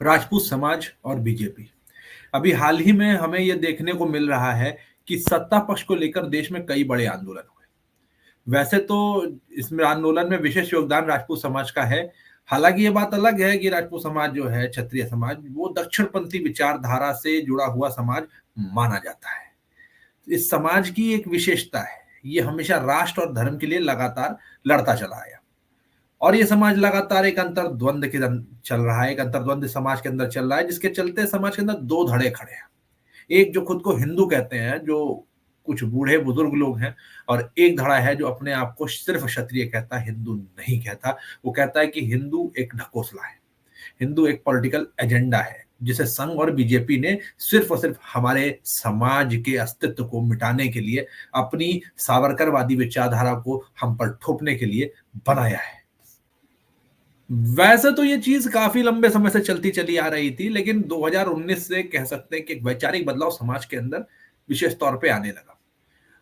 राजपूत समाज और बीजेपी। अभी हाल ही में हमें यह देखने को मिल रहा है कि सत्ता पक्ष को लेकर देश में कई बड़े आंदोलन हुए। वैसे तो इसमें आंदोलन में विशेष योगदान राजपूत समाज का है। हालांकि ये बात अलग है कि राजपूत समाज जो है, क्षत्रिय समाज, वो दक्षिणपंथी विचारधारा से जुड़ा हुआ समाज माना जाता है। इस समाज की एक विशेषता है, ये हमेशा राष्ट्र और धर्म के लिए लगातार लड़ता चला आया। और ये समाज लगातार एक अंतर्द्वंद के चल रहा है, एक अंतर्द्वंद समाज के अंदर चल रहा है, जिसके चलते समाज के अंदर दो धड़े खड़े हैं। एक जो खुद को हिंदू कहते हैं, जो कुछ बूढ़े बुजुर्ग लोग हैं, और एक धड़ा है जो अपने आप को सिर्फ क्षत्रिय कहता है, हिंदू नहीं कहता। वो कहता है कि हिंदू एक ढकोसला है, हिंदू एक पॉलिटिकल एजेंडा है, जिसे संघ और बीजेपी ने सिर्फ और सिर्फ हमारे समाज के अस्तित्व को मिटाने के लिए, अपनी सावरकरवादी विचारधारा को हम पर थोपने के लिए बनाया है। वैसे तो ये चीज काफी लंबे समय से चलती चली आ रही थी, लेकिन 2019 से कह सकते हैं कि एक वैचारिक बदलाव समाज के अंदर विशेष तौर पे आने लगा।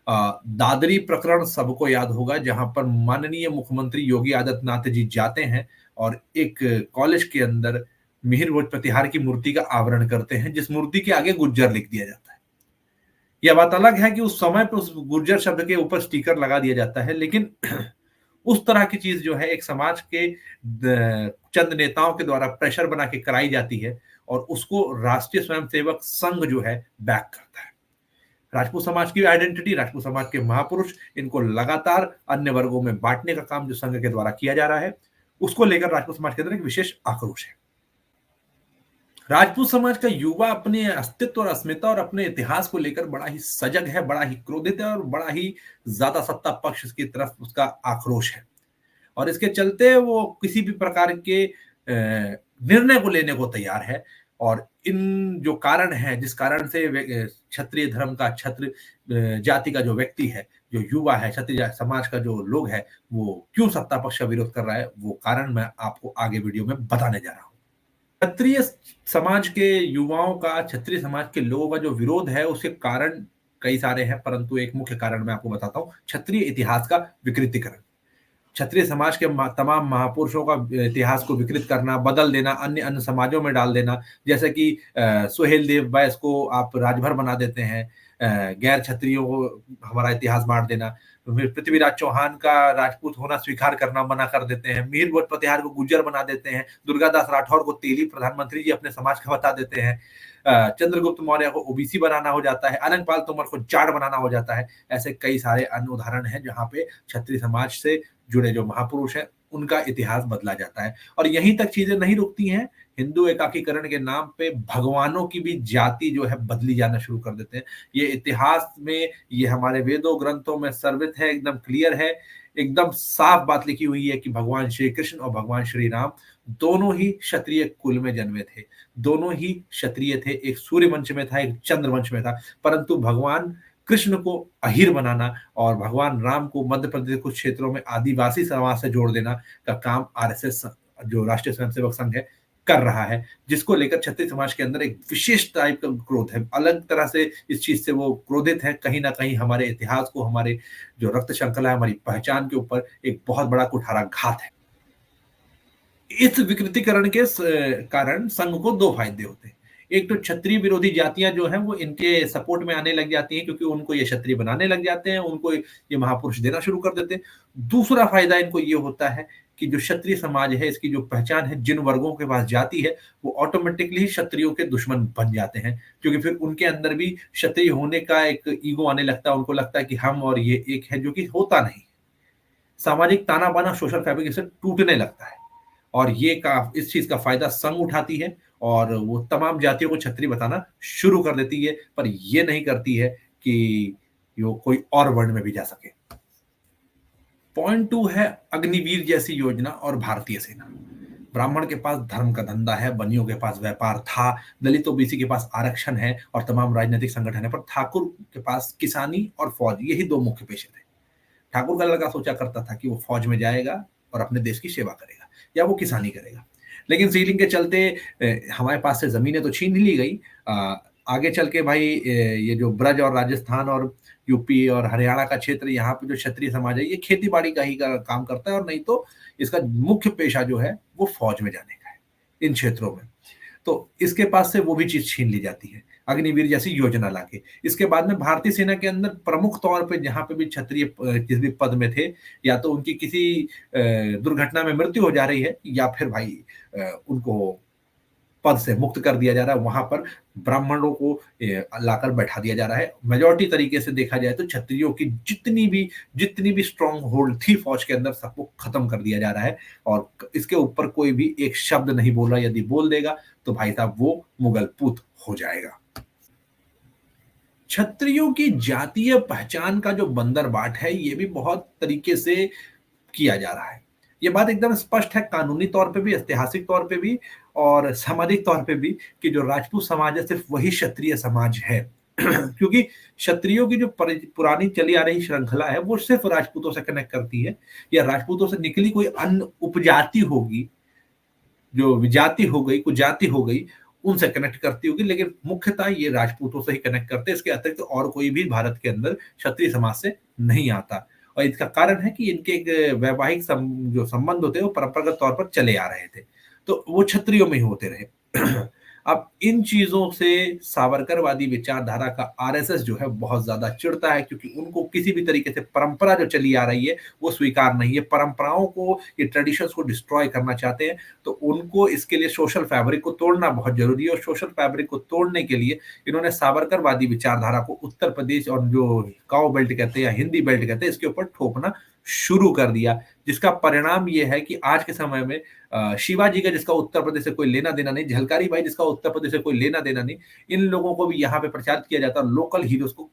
दादरी प्रकरण सबको याद होगा, जहां पर माननीय मुख्यमंत्री योगी आदित्यनाथ जी जाते हैं और एक कॉलेज के अंदर मिहिर भोज प्रतिहार की मूर्ति का आवरण करते हैं, जिस मूर्ति के आगे गुज्जर लिख दिया जाता है। यह बात अलग है कि उस समय पर उस गुर्जर शब्द के ऊपर स्टिकर लगा दिया जाता है, लेकिन उस तरह की चीज जो है एक समाज के चंद नेताओं के द्वारा प्रेशर बना के कराई जाती है, और उसको राष्ट्रीय स्वयंसेवक संघ जो है बैक करता है। राजपूत समाज की आइडेंटिटी, राजपूत समाज के महापुरुष, इनको लगातार अन्य वर्गों में बांटने का काम जो संघ के द्वारा किया जा रहा है, उसको लेकर राजपूत समाज के अंदर एक विशेष आक्रोश है। राजपूत समाज का युवा अपने अस्तित्व और अस्मिता और अपने इतिहास को लेकर बड़ा ही सजग है, बड़ा ही क्रोधित है, और बड़ा ही ज्यादा सत्ता पक्ष की तरफ उसका आक्रोश है। और इसके चलते वो किसी भी प्रकार के निर्णय को लेने को तैयार है। और इन जो कारण है, जिस कारण से क्षत्रिय धर्म का, क्षत्र जाति का जो व्यक्ति है, जो युवा है, क्षत्रिय समाज का जो लोग है, वो क्यों सत्ता पक्ष का विरोध कर रहा है, वो कारण मैं आपको आगे वीडियो में बताने जा रहा हूँ। क्षत्रिय समाज के युवाओं का, क्षत्रिय समाज के लोगों का जो विरोध है, उसके कारण कई सारे हैं, परंतु एक मुख्य कारण मैं आपको बताता हूँ: क्षत्रिय इतिहास का विकृतीकरण। क्षत्रिय समाज के तमाम महापुरुषों का इतिहास को विकृत करना, बदल देना, अन्य अन्य समाजों में डाल देना। जैसे कि सुहेल देव बैस को आप राजभर बना देते हैं, गैर क्षत्रियों को हमारा इतिहास बांट देना। फिर पृथ्वीराज चौहान का राजपूत होना स्वीकार करना मना कर देते हैं, मिहिर भोज प्रतिहार को गुज्जर बना देते हैं, दुर्गादास राठौर को तेली प्रधानमंत्री जी अपने समाज का बता देते हैं, चंद्रगुप्त मौर्य को ओबीसी बनाना हो जाता है, अनंगपाल तोमर को जाट बनाना हो जाता है। ऐसे कई सारे अन्य उदाहरण हैं जहां पे क्षत्रिय समाज से जुड़े जो महापुरुष हैं, उनका इतिहास बदला जाता है। और यहीं तक चीजें नहीं रुकती हैं, हिंदू एकाकीकरण के नाम पे भगवानों की भी जाति जो है बदली जाना शुरू कर देते हैं। ये इतिहास में, ये हमारे वेदों ग्रंथों में सर्वित है, एकदम क्लियर है, एकदम साफ बात लिखी हुई है कि भगवान श्री कृष्ण और भगवान श्री राम दोनों ही क्षत्रिय कुल में जन्मे थे, दोनों ही क्षत्रिय थे। एक सूर्य वंश में था, एक चंद्र वंश में था, परंतु भगवान कृष्ण को अहीर बनाना और भगवान राम को मध्य प्रदेश के कुछ क्षेत्रों में आदिवासी समाज से जोड़ देना का काम आरएसएस, जो राष्ट्रीय स्वयंसेवक संघ है, कर रहा है, जिसको लेकर क्षत्रिय समाज के अंदर एक विशेष टाइप का क्रोध है। अलग तरह से इस चीज से वो क्रोधित है। कहीं ना कहीं हमारे इतिहास को, हमारे जो रक्त श्रृंखला है, हमारी पहचान के ऊपर एक बहुत बड़ा कुठाराघात है। इस विकृतीकरण के कारण संघ को दो फायदे होते हैं। एक तो क्षत्रिय विरोधी जातियां जो हैं वो इनके सपोर्ट में आने लग जाती हैं, क्योंकि उनको ये क्षत्रिय बनाने लग जाते हैं, उनको ये महापुरुष देना शुरू कर देते हैं। दूसरा फायदा इनको ये होता है कि जो क्षत्रिय समाज है, इसकी जो पहचान है, जिन वर्गों के पास जाती है, वो ऑटोमेटिकली क्षत्रियों के दुश्मन बन जाते हैं, क्योंकि फिर उनके अंदर भी क्षत्रिय होने का एक ईगो आने लगता है। उनको लगता है कि हम और ये एक है, जो कि होता नहीं। सामाजिक ताना बाना, सोशल फैब्रिक इससे टूटने लगता है। और ये का इस चीज का फायदा संघ उठाती है, और वो तमाम जातियों को छत्री बताना शुरू कर देती है, पर ये नहीं करती है कि वो कोई और वर्ण में भी जा सके। पॉइंट 2 है अग्निवीर जैसी योजना और भारतीय सेना। ब्राह्मण के पास धर्म का धंधा है, बनियों के पास व्यापार था, दलित ओबीसी के पास आरक्षण है, और तमाम राजनीतिक संगठन है, पर ठाकुर के पास किसानी और फौज, यही दो मुख्य पेशे थे। ठाकुर का लड़का सोचा करता था कि वो फौज में जाएगा और अपने देश की सेवा करेगा, या वो किसानी करेगा। लेकिन सीलिंग के चलते हमारे पास से जमीनें तो छीन ही ली गई। आगे चल के भाई ये जो ब्रज और राजस्थान और यूपी और हरियाणा का क्षेत्र, यहाँ पे जो क्षत्रिय समाज है, ये खेती बाड़ी का ही काम करता है, और नहीं तो इसका मुख्य पेशा जो है वो फौज में जाने का है इन क्षेत्रों में। तो इसके पास से वो भी चीज छीन ली जाती है अग्निवीर जैसी योजना लाके। इसके बाद में भारतीय सेना के अंदर प्रमुख तौर पे जहां पे भी क्षत्रिय किसी भी पद में थे, या तो उनकी किसी दुर्घटना में मृत्यु हो जा रही है, या फिर भाई उनको पद से मुक्त कर दिया जा रहा है, वहां पर ब्राह्मणों को लाकर बैठा दिया जा रहा है। मेजोरिटी तरीके से देखा जाए तो क्षत्रियों की जितनी भी स्ट्रांग होल्ड थी फौज के अंदर, सबको खत्म कर दिया जा रहा है। और इसके ऊपर कोई भी एक शब्द नहीं बोल रहा, यदि बोल देगा तो भाई साहब वो मुगल पूत हो जाएगा। क्षत्रियों की जातीय पहचान का जो बंदरबाट है, ये भी बहुत तरीके से किया जा रहा है। ये बात एकदम स्पष्ट है कानूनी तौर पे भी, ऐतिहासिक तौर पे भी और सामाजिक तौर पे भी, कि जो राजपूत समाज है सिर्फ वही क्षत्रिय समाज है। क्योंकि क्षत्रियों की जो पुरानी चली आ रही श्रृंखला है वो सिर्फ राजपूतों से कनेक्ट करती है, या राजपूतों से निकली कोई अन्य उपजाति होगी, जो विजाति हो गई, कुजाति हो गई, उनसे कनेक्ट करती होगी, लेकिन मुख्यतः ये राजपूतों से ही कनेक्ट करते हैं। इसके अतिरिक्त तो और कोई भी भारत के अंदर क्षत्रिय समाज से नहीं आता। और इसका कारण है कि इनके एक वैवाहिक जो संबंध होते हैं वो परंपरागत तौर पर चले आ रहे थे, तो वो क्षत्रियों में ही होते रहे। अब इन चीजों से सावरकरवादी विचारधारा का आरएसएस जो है बहुत ज्यादा चिढ़ता है, क्योंकि उनको किसी भी तरीके से परंपरा जो चली आ रही है वो स्वीकार नहीं है। परंपराओं को, ये ट्रेडिशंस को डिस्ट्रॉय करना चाहते हैं, तो उनको इसके लिए सोशल फैब्रिक को तोड़ना बहुत जरूरी है। और सोशल फैब्रिक को तोड़ने के लिए इन्होंने सावरकरवादी विचारधारा को उत्तर प्रदेश और जो काओ बेल्ट कहते हैं या हिंदी बेल्ट कहते हैं, इसके ऊपर ठोकना शुरू कर दिया, जिसका परिणाम ये है कि आज के समय में शिवाजी का जिसका उत्तर प्रदेश से कोई लेना देना नहीं, झलकारी भाई जिसका उत्तर प्रदेश से कोई लेना देना नहीं, इन लोगों को भी यहाँ पे प्रचारित किया जाता है, लोकल हीरोज को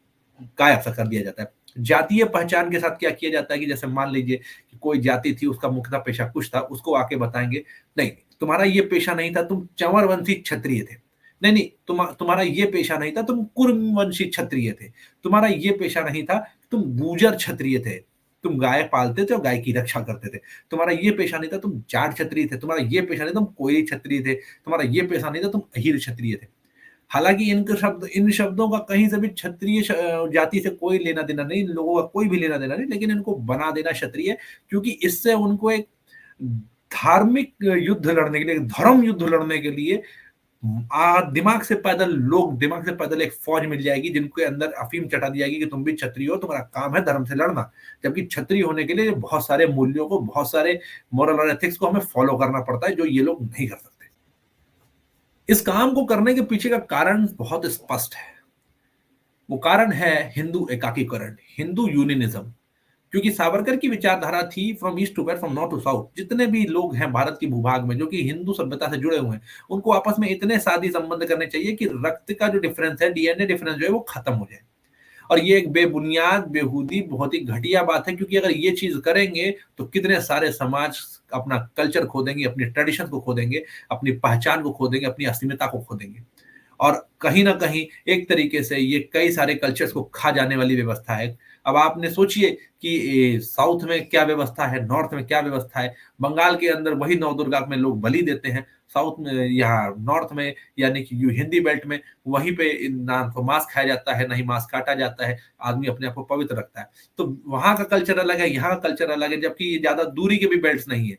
गायब सा कर दिया जाता है। जातीय पहचान के साथ क्या किया जाता है कि जैसे मान लीजिए कि कोई जाति थी, उसका मुख्यतः पेशा कुछ था, उसको आके बताएंगे नहीं तुम्हारा ये पेशा नहीं था, तुम चंवर वंशी क्षत्रिय थे। नहीं नहीं, तुम्हारा ये पेशा नहीं था, तुम कुर्म वंशी क्षत्रिय थे। तुम्हारा ये पेशा नहीं था, तुम गुर्जर क्षत्रिय थे, तुम गाय पालते थे और गाय की रक्षा करते थे। तुम्हारा ये पेशा नहीं था, तुम जाट क्षत्रिय थे। तुम्हारा ये पेशा नहीं था, तुम कोयली क्षत्रिय थे। तुम्हारा ये पेशा नहीं था, तुम अहीर क्षत्रिय थे। हालांकि इन शब्दों का कहीं से भी क्षत्रिय जाति से कोई लेना देना नहीं, इन लोगों का कोई भी लेना देना नहीं, लेकिन इनको बना देना क्षत्रिय, क्योंकि इससे उनको एक धार्मिक युद्ध लड़ने के लिए, धर्म युद्ध लड़ने के लिए दिमाग से पैदल एक फौज मिल जाएगी, जिनके अंदर अफीम चटा दी जाएगी कि तुम भी क्षत्रिय हो, तुम्हारा काम है धर्म से लड़ना। जबकि क्षत्रिय होने के लिए बहुत सारे मूल्यों को, बहुत सारे मोरल और एथिक्स को हमें फॉलो करना पड़ता है, जो ये लोग नहीं कर सकते। इस काम को करने के पीछे का कारण बहुत स्पष्ट है। वो कारण है हिंदू एकाकीकरण, हिंदू यूनियनिज्म। क्योंकि सावरकर की विचारधारा थी from east to west, from north to south, जितने भी लोग हैं भारत की भूभाग में जो कि हिंदू सभ्यता से जुड़े हुए हैं, उनको आपस में इतने शादी संबंध करने चाहिए कि रक्त का जो डिफरेंस है, डीएनए डिफरेंस जो है वो खत्म हो जाए। और ये एक बेबुनियाद, बेहूदी, बहुत ही घटिया बात है, क्योंकि अगर ये चीज करेंगे तो कितने सारे समाज अपना कल्चर खो देंगे, अपनी ट्रेडिशन को खो देंगे, अपनी पहचान को खो देंगे, अपनी अस्मिता को खो देंगे। और कहीं ना कहीं एक तरीके से ये कई सारे कल्चर्स को खा जाने वाली व्यवस्था है। अब आपने सोचिए कि साउथ में क्या व्यवस्था है, नॉर्थ में क्या व्यवस्था है। बंगाल के अंदर वही नवदुर्गा में लोग बलि देते हैं, साउथ में, यहाँ नॉर्थ में यानी कि हिंदी बेल्ट में वहीं पे ना तो मांस खाया जाता है, ना ही मांस काटा जाता है, आदमी अपने आप को पवित्र रखता है। तो वहां का कल्चर अलग है, यहाँ का कल्चर अलग है, जबकि ये ज्यादा दूरी के भी बेल्ट नहीं है।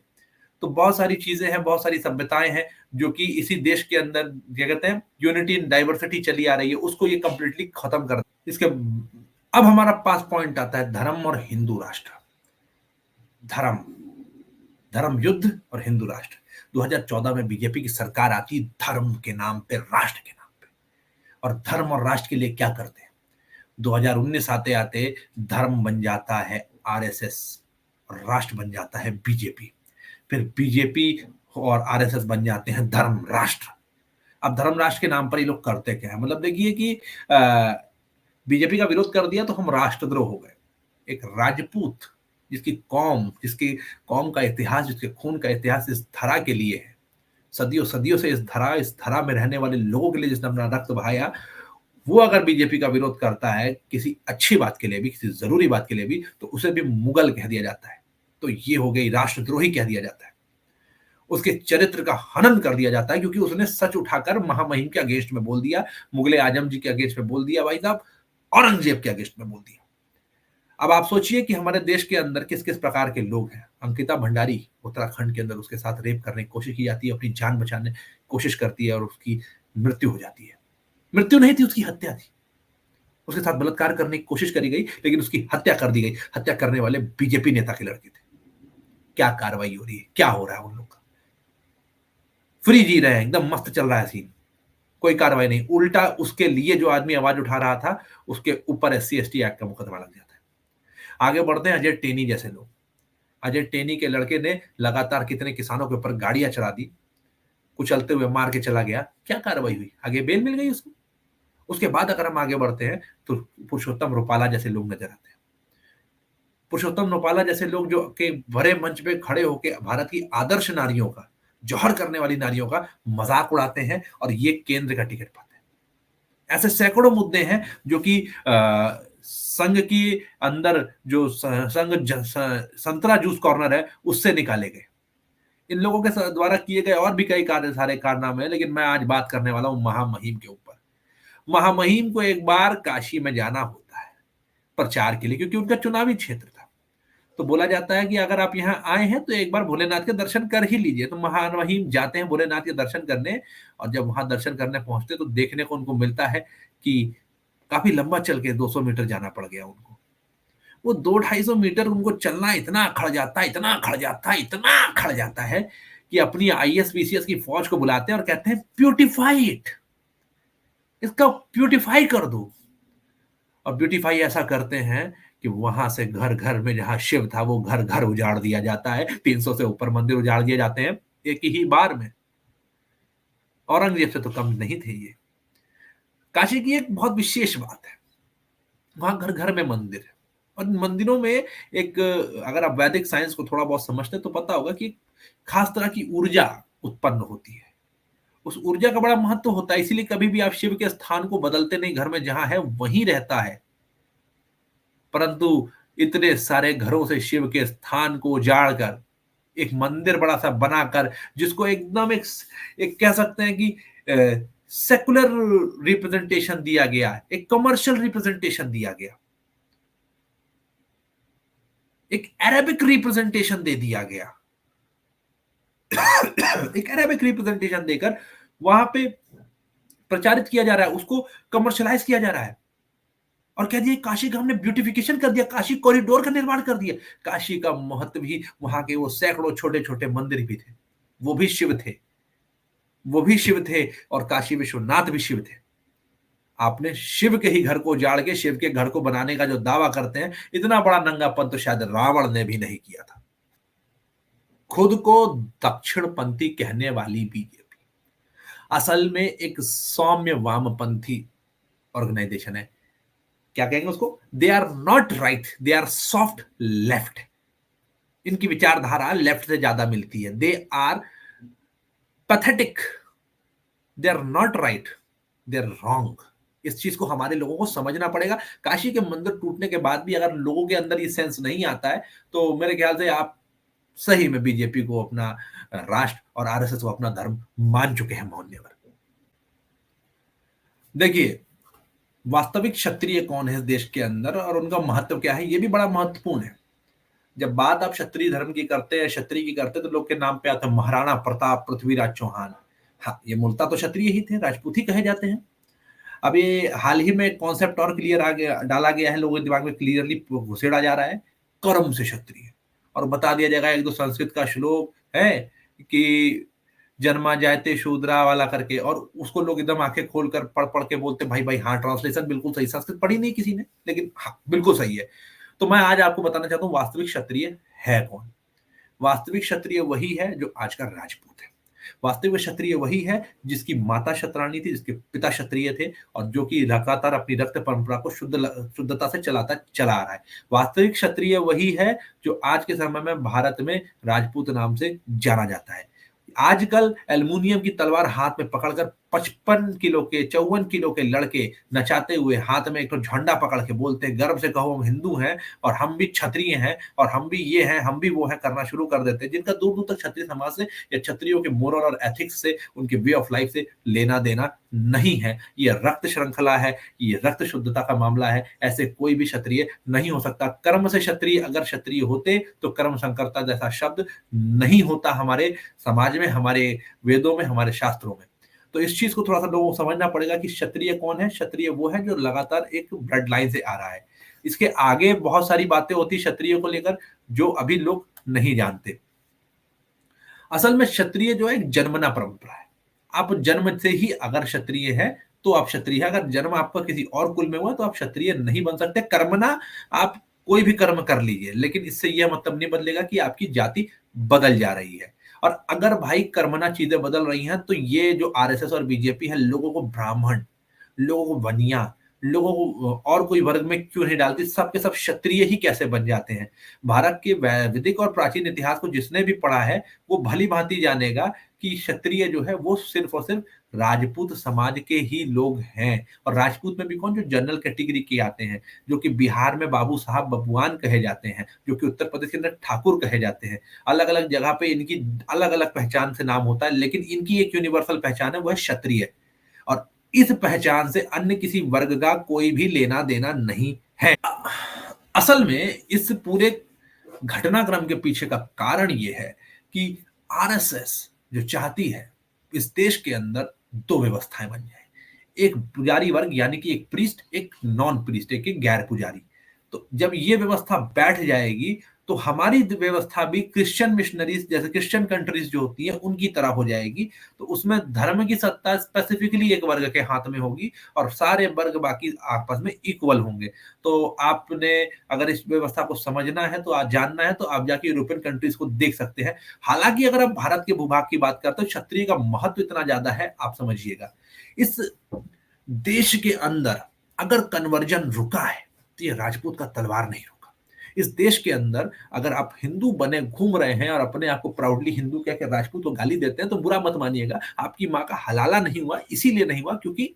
तो बहुत सारी चीजें हैं, बहुत सारी सभ्यताएं हैं जो कि इसी देश के अंदर क्या कहते हैं यूनिटी इन डाइवर्सिटी चली आ रही है, उसको ये कंप्लीटली खत्म कर इसके। अब हमारा पास पॉइंट आता है धर्म और हिंदू राष्ट्र। धर्म धर्म युद्ध और हिंदू राष्ट्र। 2014 में बीजेपी की सरकार आती, धर्म के नाम पे, राष्ट्र के नाम पे। और धर्म और राष्ट्र के लिए क्या करते हैं? 2019 आते आते धर्म बन जाता है आरएसएस और राष्ट्र बन जाता है बीजेपी। फिर बीजेपी और आरएसएस बन जाते हैं धर्म राष्ट्र। अब धर्म राष्ट्र के नाम पर ये लोग करते क्या है? मतलब देखिए कि बीजेपी का विरोध कर दिया तो हम राष्ट्रद्रोह हो गए। एक राजपूत जिसकी कौम का इतिहास, जिसके खून का इतिहास इस धरा के लिए है, सदियों सदियों से इस धरा में रहने वाले लोगों के लिए जिसने अपना रक्त बहाया, वो अगर बीजेपी का विरोध करता है किसी अच्छी बात के लिए भी, किसी जरूरी बात के लिए भी, तो उसे भी मुगल कह दिया जाता है। तो ये हो गई, राष्ट्रद्रोही कह दिया जाता है। उसके चरित्र का हनन कर दिया जाता है, क्योंकि उसने सच उठाकर महामहिम के अगेंस्ट में बोल दिया, मुगले आजम जी के अगेंस्ट में बोल दिया, भाई साहब औरंगजेब के अगेंस्ट में बोल दिया। अब आप सोचिए कि हमारे देश के अंदर किस किस प्रकार के लोग हैं। अंकिता भंडारी, उत्तराखंड के अंदर उसके साथ रेप करने की कोशिश की जाती है, अपनी जान बचाने की कोशिश करती है और उसकी मृत्यु हो जाती है। मृत्यु नहीं थी, उसकी हत्या थी। उसके साथ बलात्कार करने की कोशिश करी गई, लेकिन उसकी हत्या कर दी गई। हत्या करने वाले बीजेपी नेता के लड़के थे। क्या कार्रवाई हो रही है, क्या हो रहा है उन लोग का? फ्री जी रहे हैं, एकदम मस्त चल रहा है सीन। कोई कार्रवाई नहीं, उल्टा उसके लिए जो आदमी आवाज उठा रहा था, उसके ऊपर एससी एसटी एक्ट का मुकदमा लग जाता है। आगे बढ़ते हैं अजय टेनी जैसे लोग। अजय टेनी के लड़के ने लगातार कितने किसानों के ऊपर गाड़ियां चढ़ा दी, कुचलते हुए मार के चला गया। क्या कार्रवाई हुई? आगे बेल मिल गई उसको। उसके बाद अगर हम आगे बढ़ते हैं तो पुरुषोत्तम रूपाला जैसे लोग नजर आते हैं। पुरुषोत्तम रूपाला जैसे लोग जो के बड़े मंच पे खड़े होकर भारत की आदर्श नारियों का, जौहर करने वाली नारियों का मजाक उड़ाते हैं और ये केंद्र का टिकट पाते हैं। ऐसे सैकड़ों मुद्दे हैं जो कि संघ की अंदर जो संतरा जूस कॉर्नर है उससे निकाले गए। इन लोगों के द्वारा किए गए और भी कई कार्य, सारे कारनामे हैं, लेकिन मैं आज बात करने वाला हूं महामहिम के ऊपर। महामहिम को एक बार काशी में जाना होता है प्रचार के लिए, क्योंकि उनका चुनावी क्षेत्र था। तो बोला जाता है कि अगर आप यहाँ आए हैं तो एक बार भोलेनाथ के दर्शन कर ही लीजिए। तो महामहिम जाते हैं भोलेनाथ के दर्शन करने, और जब वहां दर्शन करने पहुंचते तो देखने को उनको मिलता है कि काफी लंबा चल के 200 मीटर जाना पड़ गया उनको। वो 200-250 मीटर उनको चलना इतना अखड़ जाता है, इतना अखड़ जाता है, इतना अखड़ जाता है कि अपनी आईएएस पीसीएस की फौज को बुलाते हैं और कहते हैं ब्यूटिफाई इट, इसका ब्यूटिफाई कर दो। और ब्यूटीफाई ऐसा करते हैं कि वहां से घर घर में जहां शिव था वो घर घर उजाड़ दिया जाता है। 300 से ऊपर मंदिर उजाड़ दिए जाते हैं एक ही बार में। औरंगजेब से तो कम नहीं थे ये। काशी की एक बहुत विशेष बात है, वहां घर घर में मंदिर है। और मंदिरों में एक, अगर आप वैदिक साइंस को थोड़ा बहुत समझते हैं तो पता होगा कि खास तरह की ऊर्जा उत्पन्न होती है। उस ऊर्जा का बड़ा महत्व होता है, इसीलिए कभी भी आप शिव के स्थान को बदलते नहीं, घर में जहां है वहीं रहता है। परंतु इतने सारे घरों से शिव के स्थान को उजाड़ कर एक मंदिर बड़ा सा बनाकर, जिसको एकदम एक कह सकते हैं कि सेकुलर रिप्रेजेंटेशन दिया गया, एक कमर्शियल रिप्रेजेंटेशन दिया गया, एक अरेबिक रिप्रेजेंटेशन दे दिया गया। एक अरेबिक रिप्रेजेंटेशन देकर वहां पे प्रचारित किया जा रहा है, उसको कमर्शलाइज किया जा रहा है। और कह दिया काशी का हमने ब्यूटिफिकेशन कर दिया, काशी कॉरिडोर का निर्माण कर दिया। काशी का महत्व भी, वहां के वो सैकड़ों छोटे छोटे मंदिर भी थे, वो भी शिव थे, वो भी शिव थे, और काशी विश्वनाथ भी शिव थे। आपने शिव के ही घर को उजाड़ के शिव के घर को बनाने का जो दावा करते हैं, इतना बड़ा नंगापन तो शायद रावण ने भी नहीं किया था। खुद को दक्षिणपंथी कहने वाली बीजेपी असल में एक सौम्य वामपंथी ऑर्गेनाइजेशन है। क्या कहेंगे उसको? They are not right, they are soft left. इनकी विचारधारा लेफ्ट से ज्यादा मिलती है। They are pathetic, they are not right, they are wrong. इस चीज को हमारे लोगों को समझना पड़ेगा। काशी के मंदिर टूटने के बाद भी अगर लोगों के अंदर ये सेंस नहीं आता है तो मेरे ख्याल से आप सही में बीजेपी को अपना राष्ट्र और आरएसएस को अपना धर्म मान चुके हैं। मान्यवर, देखिए वास्तविक क्षत्रिय कौन है इस देश के अंदर और उनका महत्व क्या है, ये भी बड़ा महत्वपूर्ण है। जब बात आप क्षत्रिय धर्म की करते हैं, क्षत्रिय की करते हैं, तो लोग के नाम पे आता है महाराणा प्रताप, पृथ्वीराज चौहान। हाँ, ये मूलतः तो क्षत्रिय ही थे, राजपूत ही कहे जाते हैं। अब ये हाल ही में कॉन्सेप्ट और क्लियर आ गया, डाला गया है, लोगों के दिमाग में क्लियरली घुसेड़ा जा रहा है, कर्म से क्षत्रिय। और बता दिया जाएगा, एक दो संस्कृत का श्लोक है कि जन्मा जायते शूद्रा वाला करके, और उसको लोग एकदम आंखें खोलकर पढ़ पढ़ के बोलते भाई भाई हाँ, ट्रांसलेशन बिल्कुल सही, संस्कृत पढ़ी नहीं किसी ने, लेकिन हाँ बिल्कुल सही है। तो मैं आज आपको बताना चाहता हूँ वास्तविक क्षत्रिय है कौन। वास्तविक क्षत्रिय वही है जो आज का राजपूत है। वास्तविक क्षत्रिय वही है जिसकी माता क्षत्राणी थी, जिसके पिता क्षत्रिय थे, और जो कि लगातार अपनी रक्त परंपरा को शुद्धता से चलाता चला आ रहा है। वास्तविक क्षत्रिय वही है जो आज के समय में भारत में राजपूत नाम से जाना जाता है। आजकल एल्युमिनियम की तलवार हाथ में पकड़कर 55 किलो के 54 किलो के लड़के नचाते हुए हाथ में एक तो झंडा पकड़ के बोलते हैं गर्व से कहो हम हिंदू हैं और हम भी क्षत्रिय हैं और हम भी ये हैं हम भी वो हैं करना शुरू कर देते हैं, जिनका दूर दूर तक क्षत्रिय समाज से या क्षत्रियों के मोरल और एथिक्स से उनके वे ऑफ लाइफ से लेना देना नहीं है। ये रक्त श्रृंखला है, ये रक्त शुद्धता का मामला है, ऐसे कोई भी क्षत्रिय नहीं हो सकता। कर्म से क्षत्रिय अगर क्षत्रिय होते तो कर्म संकरता जैसा शब्द नहीं होता हमारे समाज में, हमारे वेदों में, हमारे शास्त्रों में। तो इस चीज को थोड़ा सा लोगों को समझना पड़ेगा कि क्षत्रिय कौन है। क्षत्रिय वो है जो लगातार एक ब्लड लाइन से आ रहा है। इसके आगे बहुत सारी बातें होती क्षत्रिय को लेकर जो अभी लोग नहीं जानते। असल में क्षत्रिय जो है एक जन्मना परंपरा है। आप जन्म से ही अगर क्षत्रिय है तो आप क्षत्रिय है, अगर जन्म आपका किसी और कुल में हुआ तो आप क्षत्रिय नहीं बन सकते। कर्मना आप कोई भी कर्म कर लीजिए, लेकिन इससे यह मतलब नहीं बदलेगा कि आपकी जाति बदल जा रही है। और अगर भाई कर्मना चीजें बदल रही हैं तो ये जो आरएसएस और बीजेपी है लोगों को ब्राह्मण, लोगों को बनिया, लोगों को और कोई वर्ग में क्यों नहीं डालती, सब के सब क्षत्रिय ही कैसे बन जाते हैं। भारत के वैदिक और प्राचीन इतिहास को जिसने भी पढ़ा है वो भली भांति जानेगा कि क्षत्रिय जो है वो सिर्फ और सिर्फ राजपूत समाज के ही लोग हैं। और राजपूत में भी कौन, जो जनरल कैटेगरी के आते हैं, जो कि बिहार में बाबू साहब बबुआन कहे जाते हैं, जो कि उत्तर प्रदेश के अंदर ठाकुर कहे जाते हैं। अलग अलग जगह पे इनकी अलग अलग पहचान से नाम होता है, लेकिन इनकी एक यूनिवर्सल पहचान है, वह क्षत्रिय। और इस पहचान से अन्य किसी वर्ग का कोई भी लेना देना नहीं है। असल में इस पूरे घटनाक्रम के पीछे का कारण ये है कि आरएसएस जो चाहती है इस देश के अंदर दो व्यवस्थाएं बन जाए, एक पुजारी वर्ग यानी कि एक प्रीस्ट, एक नॉन प्रीस्ट, एक गैर पुजारी। तो जब ये व्यवस्था बैठ जाएगी तो हमारी व्यवस्था भी क्रिश्चियन मिशनरीज जैसे क्रिश्चियन कंट्रीज जो होती है उनकी तरह हो जाएगी। तो उसमें धर्म की सत्ता स्पेसिफिकली एक वर्ग के हाथ में होगी और सारे वर्ग बाकी आपस में इक्वल होंगे। तो आपने अगर इस व्यवस्था को समझना है तो आज जानना है तो आप जाके यूरोपियन कंट्रीज को देख सकते हैं। हालांकि अगर आप भारत के भूभाग की बात करते हो क्षत्रिय का महत्व इतना ज्यादा है, आप समझिएगा इस देश के अंदर अगर कन्वर्जन रुका है तो ये राजपूत का तलवार नहीं रुका। इस देश के अंदर अगर आप हिंदू बने घूम रहे हैं और अपने आप को प्राउडली हिंदू कह के राजपूत को गाली देते हैं तो बुरा मत मानिएगा, आपकी माँ का हलाला नहीं हुआ इसीलिए नहीं हुआ क्योंकि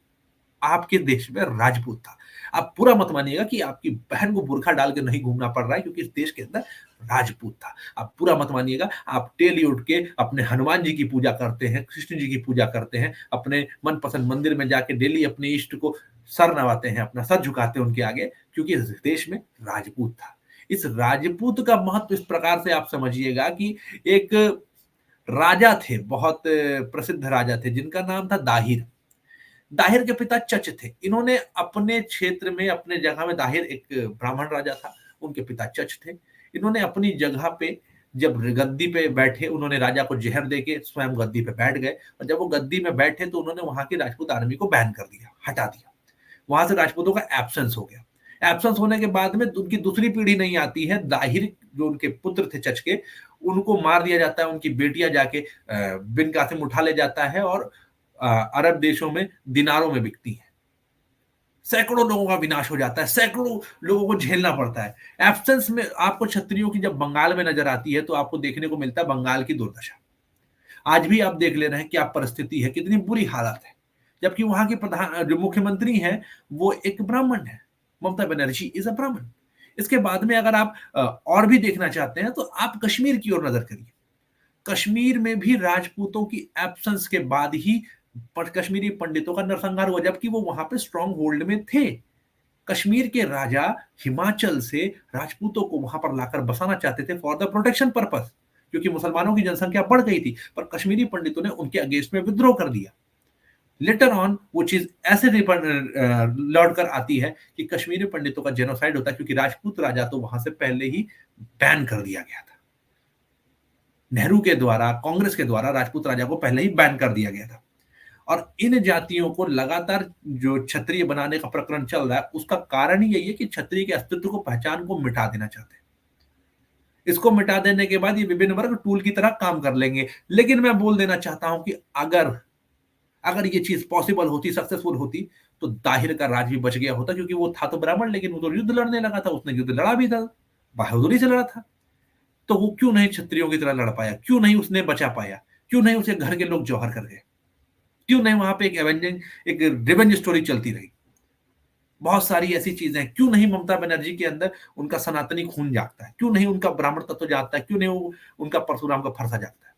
आपके देश में राजपूत था। आप पूरा मत मानिएगा कि आपकी बहन को बुरखा डाल के नहीं घूमना पड़ रहा है क्योंकि इस देश के अंदर राजपूत था। आप पूरा मत मानिएगा, आप डेली उठ के अपने हनुमान जी की पूजा करते हैं, कृष्ण जी की पूजा करते हैं, अपने मनपसंद मंदिर में जाके डेली अपने इष्ट को सर नवाते हैं, अपना सर झुकाते हैं उनके आगे, क्योंकि इस देश में राजपूत था। इस राजपूत का महत्व इस प्रकार से आप समझिएगा कि एक राजा थे, बहुत प्रसिद्ध राजा थे जिनका नाम था दाहिर। दाहिर के पिता चच थे। इन्होंने अपने क्षेत्र में अपने जगह में, दाहिर एक ब्राह्मण राजा था, उनके पिता चच थे। इन्होंने अपनी जगह पे जब गद्दी पे बैठे उन्होंने राजा को जहर देके स्वयं गद्दी पे बैठ गए और जब वो गद्दी में बैठे तो उन्होंने वहां की राजपूत आर्मी को बैन कर दिया, हटा दिया। वहां से राजपूतों का एब्सेंस हो गया। एब्सेंस होने के बाद में उनकी दूसरी पीढ़ी नहीं आती है, दाहिर जो उनके पुत्र थे चच के, उनको मार दिया जाता है। उनकी बेटियां जाके बिन कासिम उठा ले जाता है और अरब देशों में दिनारों में बिकती है। सैकड़ों लोगों का विनाश हो जाता है, सैकड़ों लोगों को झेलना पड़ता है। एब्सेंस में आपको क्षत्रियों की जब बंगाल में नजर आती है तो आपको देखने को मिलता है बंगाल की दुर्दशा। आज भी आप देख ले रहे हैं क्या परिस्थिति है, कितनी बुरी हालत है। जबकि वहां की प्रधान जो मुख्यमंत्री हैं वो एक ब्राह्मण है, ममता बनर्जी इज अ ब्राह्मण। इसके बाद में अगर आप और भी देखना चाहते हैं तो आप कश्मीर की ओर नजर करिए। कश्मीर में भी राजपूतों की एब्सेंस के बाद ही कश्मीरी पंडितों का नरसंहार हुआ, जबकि वो वहां पे स्ट्रॉन्ग होल्ड में थे। कश्मीर के राजा हिमाचल से राजपूतों को वहां पर लाकर बसाना चाहते थे फॉर द प्रोटेक्शन पर्पस, क्योंकि मुसलमानों की जनसंख्या बढ़ गई थी। पर कश्मीरी पंडितों ने उनके अगेंस्ट में विद्रोह कर दिया। लेटर ऑन वो चीज ऐसे लौट कर आती है कि कश्मीरी पंडितों का जेनोसाइड होता है, क्योंकि राजपूत राजा तो वहां से पहले ही बैन कर दिया गया था। नेहरू के द्वारा, कांग्रेस के द्वारा राजपूत राजा को पहले ही बैन कर दिया गया था। और इन जातियों को लगातार जो क्षत्रिय बनाने का प्रकरण चल रहा है उसका कारण ही यही है कि क्षत्रिय के अस्तित्व को, पहचान को मिटा देना चाहते हैं। इसको मिटा देने के बाद ये विभिन्न वर्ग टूल की तरह काम कर लेंगे। लेकिन मैं बोल देना चाहता हूं कि अगर अगर ये चीज पॉसिबल होती, सक्सेसफुल होती, तो दाहिर का राज भी बच गया होता, क्योंकि वो था तो ब्राह्मण लेकिन वो तो युद्ध लड़ने लगा था, उसने युद्ध लड़ा भी था, बहादुरी से लड़ा था। तो वो क्यों नहीं क्षत्रियों की तरह लड़ पाया, क्यों नहीं उसने बचा पाया, क्यों नहीं उसे घर के लोग जौहर कर गए। क्यों नहीं वहां पे एक एवेंजिंग, एक रिवेंज स्टोरी चलती रही? बहुत सारी ऐसी चीजें हैं। क्यों नहीं ममता बनर्जी के अंदर उनका सनातनी खून जागता है? क्यों नहीं उनका ब्राह्मण तत्व जागता है? क्यों नहीं उनका परशुराम का फरसा जागता है?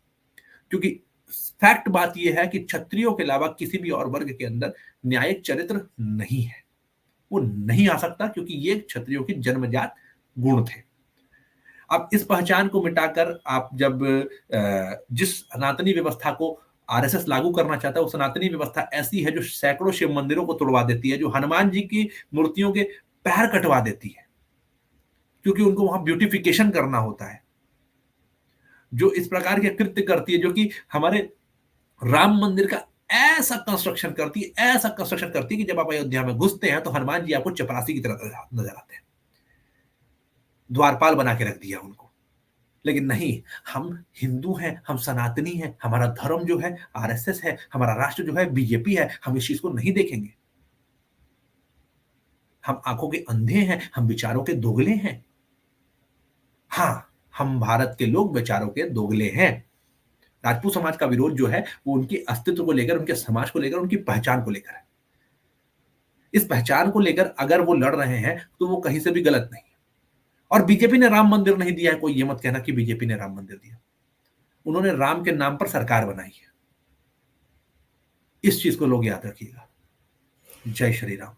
क्योंकि फैक्ट बात यह है कि क्षत्रियों के अलावा किसी भी और वर्ग के अंदर न्यायिक चरित्र नहीं है। वो नहीं आ सकता, क्योंकि ये क्षत्रियों की जन्मजात गुण थे। अब इस पहचान को मिटाकर आप जब जिस सनातनी व्यवस्था को आरएसएस लागू करना चाहता है, वो सनातनी व्यवस्था ऐसी है जो सैकड़ों शिव मंदिरों को तोड़वा देती है, जो हनुमान जी की मूर्तियों के पैर कटवा देती है, क्योंकि उनको वहां ब्यूटिफिकेशन करना होता है, जो इस प्रकार के कृत्य करती है, जो कि हमारे राम मंदिर का ऐसा कंस्ट्रक्शन करती है, ऐसा कंस्ट्रक्शन करती है कि जब आप अयोध्या में घुसते हैं तो हनुमान जी आपको चपरासी की तरह नजर आते हैं। द्वारपाल बना के रख दिया उनको। लेकिन नहीं, हम हिंदू हैं, हम सनातनी हैं, हमारा धर्म जो है आरएसएस है, हमारा राष्ट्र जो है बीजेपी है, हम इस चीज को नहीं देखेंगे। हम आंखों के अंधे हैं, हम विचारों के दोगले हैं। हाँ, हम भारत के लोग विचारों के दोगले हैं। राजपूत समाज का विरोध जो है वो उनके अस्तित्व को लेकर, उनके समाज को लेकर, उनकी पहचान को लेकर है। इस पहचान को लेकर अगर वो लड़ रहे हैं तो वो कहीं से भी गलत नहीं है। और बीजेपी ने राम मंदिर नहीं दिया है, कोई ये मत कहना कि बीजेपी ने राम मंदिर दिया। उन्होंने राम के नाम पर सरकार बनाई है। इस चीज को लोग याद रखिएगा। जय श्री राम।